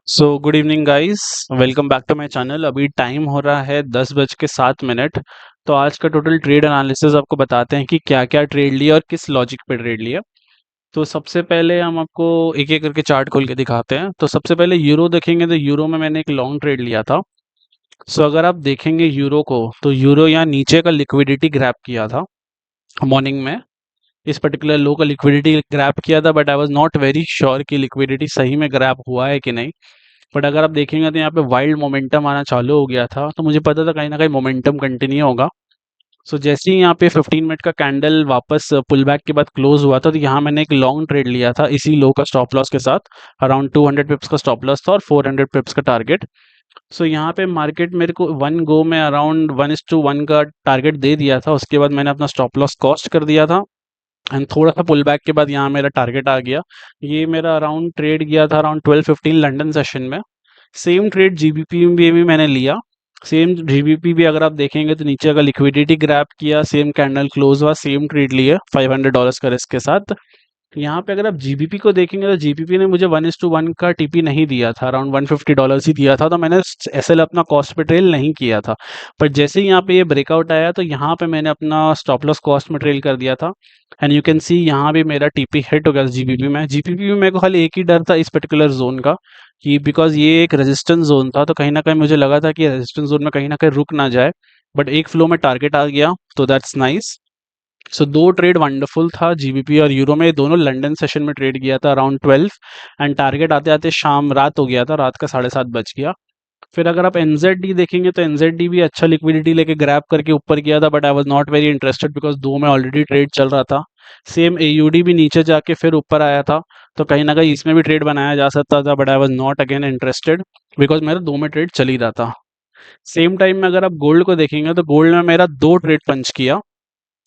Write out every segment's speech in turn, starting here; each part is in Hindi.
So good evening guys, welcome back to my channel. अभी टाइम हो रहा है 10:07। तो आज का टोटल ट्रेड एनालिसिस आपको बताते हैं कि क्या क्या ट्रेड लिया और किस लॉजिक पे ट्रेड लिया। तो सबसे पहले हम आपको एक एक करके चार्ट खोल के दिखाते हैं। तो सबसे पहले यूरो देखेंगे, तो यूरो में मैंने एक लॉन्ग ट्रेड लिया था। सो अगर आप देखेंगे यूरो को, तो यूरो यहाँ नीचे का लिक्विडिटी ग्रैब किया था मॉर्निंग में। इस पर्टिकुलर लो का लिक्विडिटी ग्रैब किया था, but I was not very sure कि लिक्विडिटी सही में ग्रैब हुआ है कि नहीं। बट अगर आप देखेंगे तो यहाँ पे वाइल्ड मोमेंटम आना चालू हो गया था, तो मुझे पता था कहीं ना कहीं मोमेंटम कंटिन्यू होगा। सो जैसे ही यहाँ पे 15 मिनट का कैंडल वापस पुल बैक के बाद क्लोज हुआ था, तो यहाँ मैंने एक लॉन्ग ट्रेड लिया था इसी लो का स्टॉप लॉस के साथ। अराउंड 200 पिप्स का स्टॉप लॉस था और 400 पिप्स का टारगेट। सो यहाँ पे मार्केट मेरे को वन गो में अराउंड 1:1 का टारगेट दे दिया था। उसके बाद मैंने अपना स्टॉप लॉस कॉस्ट कर दिया था एंड थोड़ा सा पुल बैक के बाद यहाँ मेरा टारगेट आ गया। ये मेरा अराउंड ट्रेड गया था अराउंड 12:15 लंदन सेशन में। सेम ट्रेड जीबीपी में भी मैंने लिया। सेम जीबीपी भी अगर आप देखेंगे तो नीचे का लिक्विडिटी ग्रैब किया, सेम कैंडल क्लोज हुआ, सेम ट्रेड लिए $500 का रिस्क के साथ। यहाँ पे अगर आप जीबीपी को देखेंगे तो जीबीपी ने मुझे 1:1 का टीपी नहीं दिया था, अराउंड $150 ही दिया था, तो मैंने एसएल अपना कॉस्ट पे ट्रेल नहीं किया था। पर जैसे ही यहाँ पे ये ब्रेकआउट आया, तो यहाँ पे मैंने अपना स्टॉप लॉस कॉस्ट में ट्रेल कर दिया था। एंड यू कैन सी यहाँ भी मेरा टीपी हिट हो गया जीबीपी में। जीबीपी में मेरे को खाली एक ही डर था इस पर्टिकुलर जोन का, कि बिकॉज ये एक रेजिस्टेंस जोन था, तो कहीं ना कहीं मुझे लगा था कि रेजिस्टेंस जोन में कहीं ना कहीं रुक ना जाए। बट एक फ्लो में टारगेट आ गया, तो दैट्स नाइस। सो दो ट्रेड वंडरफुल था, जीबीपी और यूरो में। दोनों लंदन सेशन में ट्रेड किया था अराउंड 12। एंड टारगेट आते आते शाम रात हो गया था, रात का 7:30 बज गया। फिर अगर आप एनजेडी देखेंगे तो एनजेडी भी अच्छा लिक्विडिटी लेके ग्रैब करके ऊपर गया था, but I was not very interested because दो में ऑलरेडी ट्रेड चल रहा था। सेम एयूडी भी नीचे जाके फिर ऊपर आया था, तो कहीं ना कहीं इसमें भी ट्रेड बनाया जा सकता था, but I was not again interested because मेरा दो में ट्रेड चल ही रहा था। सेम टाइम में अगर आप गोल्ड को देखेंगे तो गोल्ड में मेरा दो ट्रेड पंच किया।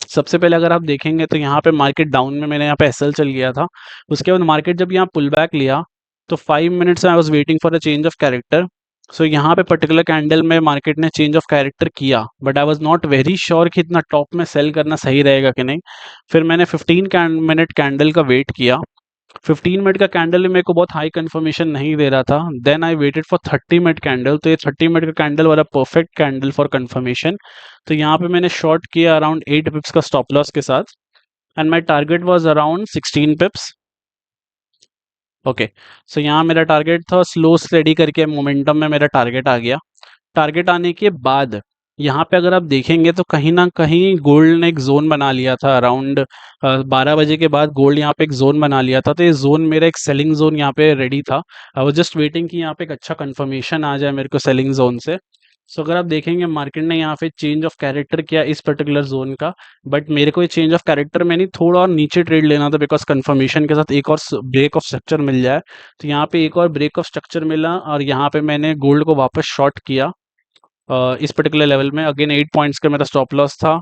सबसे पहले अगर आप देखेंगे तो यहाँ पे मार्केट डाउन में मैंने यहाँ पे एसएल चल गया था। उसके बाद मार्केट जब यहाँ पुल बैक लिया, तो 5 minutes I was waiting for a change of character. So यहाँ पे पर्टिकुलर कैंडल में मार्केट ने चेंज ऑफ कैरेक्टर किया, but I was not very sure कि इतना टॉप में सेल करना सही रहेगा कि नहीं। फिर मैंने 15 मिनट कैंडल का वेट किया। 15 मिनट का कैंडल में मेरे को बहुत हाई कंफर्मेशन नहीं दे रहा था। Then I waited for 30 minute candle, तो ये 30 मिनट का कैंडल वाला परफेक्ट कैंडल फॉर कंफर्मेशन। तो यहाँ पे मैंने शॉर्ट किया अराउंड 8 पिप्स का स्टॉप लॉस के साथ। And my target was around 16 pips. Okay, so यहाँ मेरा टारगेट था, स्लो स्टेडी करके मोमेंटम में मेरा टारगेट आ गया। टारगेट आने के बाद यहाँ पे अगर आप देखेंगे तो कहीं ना कहीं गोल्ड ने एक जोन बना लिया था अराउंड 12 बजे के बाद। गोल्ड यहाँ पे एक जोन बना लिया था, तो ये जोन मेरा एक सेलिंग जोन यहाँ पे रेडी था। आई वाज जस्ट वेटिंग कि यहाँ पे एक अच्छा कंफर्मेशन आ जाए मेरे को सेलिंग जोन से। सो अगर आप देखेंगे मार्केट ने यहाँ पे चेंज ऑफ कैरेक्टर किया इस पर्टिकुलर जोन का, बट मेरे को ये चेंज ऑफ कैरेक्टर में नहीं, थोड़ा और नीचे ट्रेड लेना था बिकॉज कंफर्मेशन के साथ एक और ब्रेक ऑफ स्ट्रक्चर मिल जाए। तो यहाँ पे एक और ब्रेक ऑफ स्ट्रक्चर मिला और यहाँ पे मैंने गोल्ड को वापस शॉर्ट किया। इस पर्टिकुलर लेवल में अगेन 8 पॉइंट्स का मेरा स्टॉप लॉस था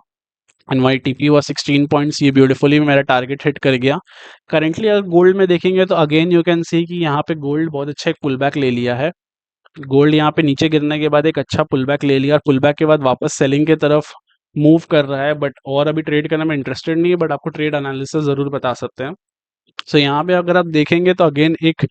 एंड माई टीपी हुआ 16 पॉइंट्स। ये ब्यूटीफुली मेरा टारगेट हिट कर गया। करेंटली अगर गोल्ड में देखेंगे तो अगेन यू कैन सी कि यहाँ पे गोल्ड बहुत अच्छा एक पुल बैक ले लिया है। गोल्ड यहाँ पे नीचे गिरने के बाद एक अच्छा पुल बैक ले लिया और पुल बैक के बाद वापस सेलिंग की तरफ मूव कर रहा है। बट और अभी ट्रेड करने में इंटरेस्टेड नहीं है, बट आपको ट्रेड एनालिसिस ज़रूर बता सकते हैं। सो यहाँ पे अगर आप देखेंगे तो अगेन एक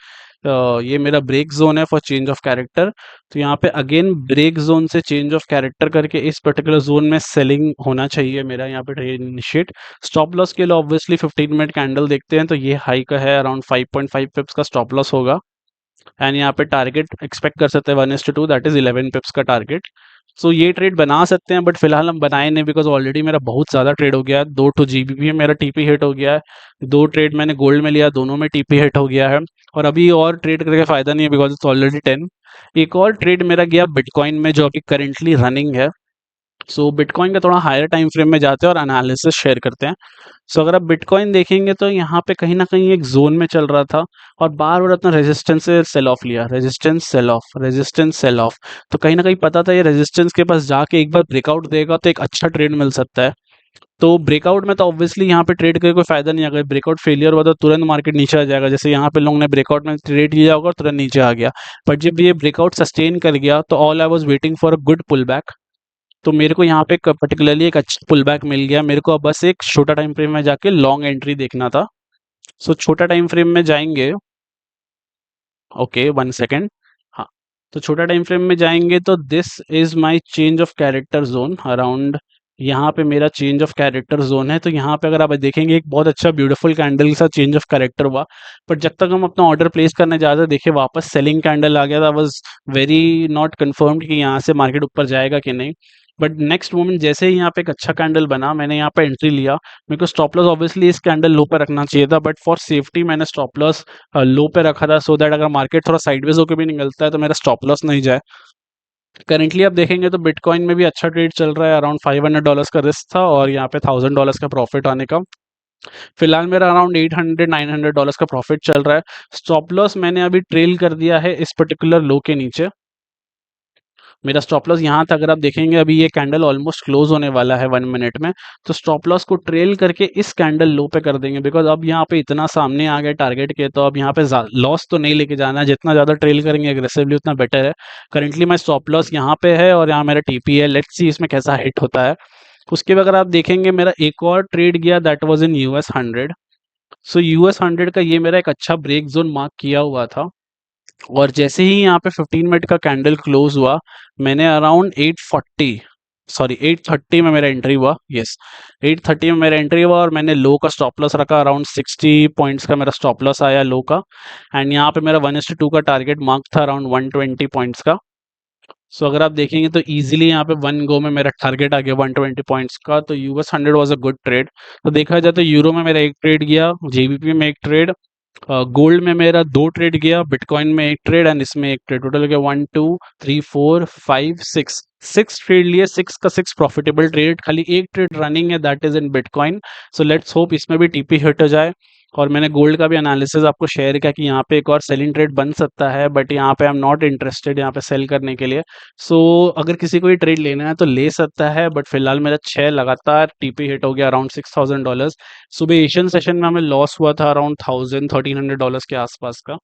ये मेरा ब्रेक जोन है फॉर चेंज ऑफ कैरेक्टर। तो यहाँ पे अगेन ब्रेक जोन से चेंज ऑफ कैरेक्टर करके इस पर्टिकुलर जोन में सेलिंग होना चाहिए मेरा यहाँ पे ट्रेड इनिशिएट। स्टॉप लॉस के लिए ऑब्वियसली 15 मिनट कैंडल देखते हैं, तो ये हाई का है, अराउंड 5.5 पिप्स का स्टॉप लॉस होगा। एंड यहाँ पे टारगेट एक्सपेक्ट कर सकते हैं 1:2, दैट इज 11 पिप्स का टारगेट। सो ये ट्रेड बना सकते हैं, बट फिलहाल हम बनाए नहीं बिकॉज ऑलरेडी मेरा बहुत ज़्यादा ट्रेड हो गया है। दो टू जीबीपी में मेरा टीपी हिट हो गया है। दो ट्रेड मैंने गोल्ड में लिया, दोनों में टीपी हिट हो गया है। और अभी और ट्रेड करके फ़ायदा नहीं है बिकॉज इट्स ऑलरेडी 10। एक और ट्रेड मेरा गया बिटकॉइन में जो अभी करेंटली रनिंग है। सो बिटकॉइन का थोड़ा हायर टाइम फ्रेम में जाते हैं और एनालिसिस शेयर करते हैं। सो अगर आप बिटकॉइन देखेंगे तो यहाँ पे कहीं ना कहीं एक जोन में चल रहा था और बार बार अपना रेजिस्टेंस से सेल ऑफ लिया, resistance sell off, resistance sell off. तो कहीं ना कहीं पता था ये रेजिस्टेंस के पास जाके एक बार ब्रेकआउट देगा तो एक अच्छा ट्रेड मिल सकता है। तो ब्रेकआउट में तो ऑब्वियसली यहाँ पे ट्रेड करके कोई फायदा नहीं, अगर ब्रेकआउट फेलियर हुआ तो तुरंत मार्केट नीचे आ जाएगा। जैसे यहाँ पे लोगों ने ब्रेकआउट में ट्रेड किया होगा और तुरंत नीचे आ गया। बट जब ये ब्रेकआउट सस्टेन कर गया तो all I was waiting for a good pull back. तो मेरे को यहाँ पे पर्टिकुलरली एक अच्छा पुल बैक मिल गया। मेरे को अब बस एक छोटा टाइम फ्रेम में जाके लॉन्ग एंट्री देखना था। सो छोटा टाइम फ्रेम में जाएंगे ओके, 1 सेकेंड। हाँ, तो छोटा टाइम फ्रेम में जाएंगे तो this is my change of character zone around, यहाँ पे मेरा चेंज ऑफ कैरेक्टर जोन है। तो यहाँ पे अगर आप देखेंगे एक बहुत अच्छा ब्यूटीफुल कैंडल के साथ चेंज ऑफ कैरेक्टर हुआ, बट जब तक हम अपना ऑर्डर प्लेस करने जाते हैं देखिए वापस सेलिंग कैंडल आ गया था। वाज वेरी नॉट कंफर्म्ड कि यहाँ से मार्केट ऊपर जाएगा कि नहीं, बट नेक्स्ट मोमेंट जैसे ही यहाँ पे एक अच्छा कैंडल बना मैंने यहाँ पे एंट्री लिया। मेरे को स्टॉप लॉस ऑब्वियसली इस कैंडल लो पे रखना चाहिए था, बट फॉर सेफ्टी मैंने स्टॉप लॉस लो पे रखा था, सो दैट अगर मार्केट थोड़ा साइडवेज होकर भी निकलता है तो मेरा स्टॉप लॉस नहीं जाए। करेंटली आप देखेंगे तो बिटकॉइन में भी अच्छा ट्रेड चल रहा है, अराउंड $500 का रिस्क था और यहाँ पे $1000 का प्रॉफिट आने का। फिलहाल मेरा अराउंड $800-900 का प्रॉफिट चल रहा है। स्टॉप लॉस मैंने अभी ट्रेल कर दिया है इस पर्टिकुलर लो के नीचे। मेरा स्टॉप लॉस यहाँ था, अगर आप देखेंगे अभी ये कैंडल ऑलमोस्ट क्लोज होने वाला है 1 मिनट में, तो स्टॉप लॉस को ट्रेल करके इस कैंडल लो पे कर देंगे, बिकॉज अब यहाँ पे इतना सामने आ गया टारगेट के, तो अब यहाँ पे लॉस तो नहीं लेके जाना है, जितना ज़्यादा ट्रेल करेंगे एग्रेसिवली उतना बेटर है। करेंटली मैं स्टॉप लॉस यहाँ पे है और यहाँ मेरा टीपी है, लेट्स सी इसमें कैसा हिट होता है। उसके बाद अगर आप देखेंगे मेरा एक और ट्रेड गया, that was in US 100। So US 100 का ये मेरा एक अच्छा ब्रेक जोन मार्क किया हुआ था, और जैसे ही यहाँ पे 15 मिनट का कैंडल क्लोज हुआ मैंने अराउंड 830 में मेरा एंट्री हुआ। यस, 830 में मेरा एंट्री हुआ और मैंने लो का स्टॉप लॉस रखा, अराउंड 60 पॉइंट्स का मेरा स्टॉप लॉस आया लो का। एंड यहाँ पे मेरा 1:2 का टारगेट मार्क था अराउंड 120 पॉइंट्स का। सो अगर आप देखेंगे तो इजीली यहाँ पे वन गो में मेरा टारगेट आ गया 120 पॉइंट्स का। तो US 100 was a good trade. तो देखा जाए तो यूरो में मेरा एक ट्रेड गया, JBP में एक ट्रेड, गोल्ड में मेरा 2 ट्रेड गया, बिटकॉइन में एक ट्रेड एंड इसमें एक ट्रेड। टोटल गया 1 2 3 4 5 6, 6 ट्रेड लिए, 6 का 6 प्रॉफिटेबल ट्रेड। खाली एक ट्रेड रनिंग है, that is in bitcoin. So let's hope इसमें भी टीपी हिट हो जाए। और मैंने गोल्ड का भी एनालिसिस आपको शेयर किया कि यहाँ पे एक और सेलिंग ट्रेड बन सकता है, बट यहाँ पे आई एम नॉट इंटरेस्टेड यहाँ पे सेल करने के लिए। सो अगर किसी को ये ट्रेड लेना है तो ले सकता है, बट फिलहाल मेरा 6 लगातार टीपी हिट हो गया अराउंड $6000। सुबह एशियन सेशन में हमें लॉस हुआ था अराउंड $1300 के आसपास का।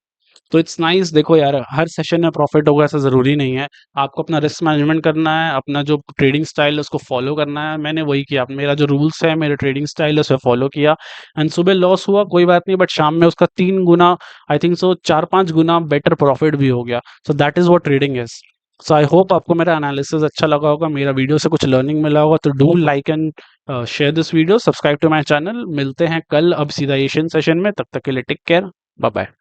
तो इट्स नाइस। देखो यार, हर सेशन में प्रॉफिट होगा ऐसा ज़रूरी नहीं है। आपको अपना रिस्क मैनेजमेंट करना है, अपना जो ट्रेडिंग स्टाइल है उसको फॉलो करना है। मैंने वही किया, मेरा जो रूल्स है, मेरे ट्रेडिंग स्टाइल है उसे फॉलो किया। एंड सुबह लॉस हुआ कोई बात नहीं, बट शाम में उसका 3 गुना, आई थिंक सो 4-5 गुना बेटर प्रॉफिट भी हो गया। So that is what trading is. So I hope आपको मेरा एनालिसिस अच्छा लगा होगा, मेरा वीडियो से कुछ लर्निंग मिला होगा। तो do like and share this video, subscribe to my channel. मिलते हैं कल अब सीधा एशियन सेशन में, तब तक के लिए टेक केयर, बाय बाय।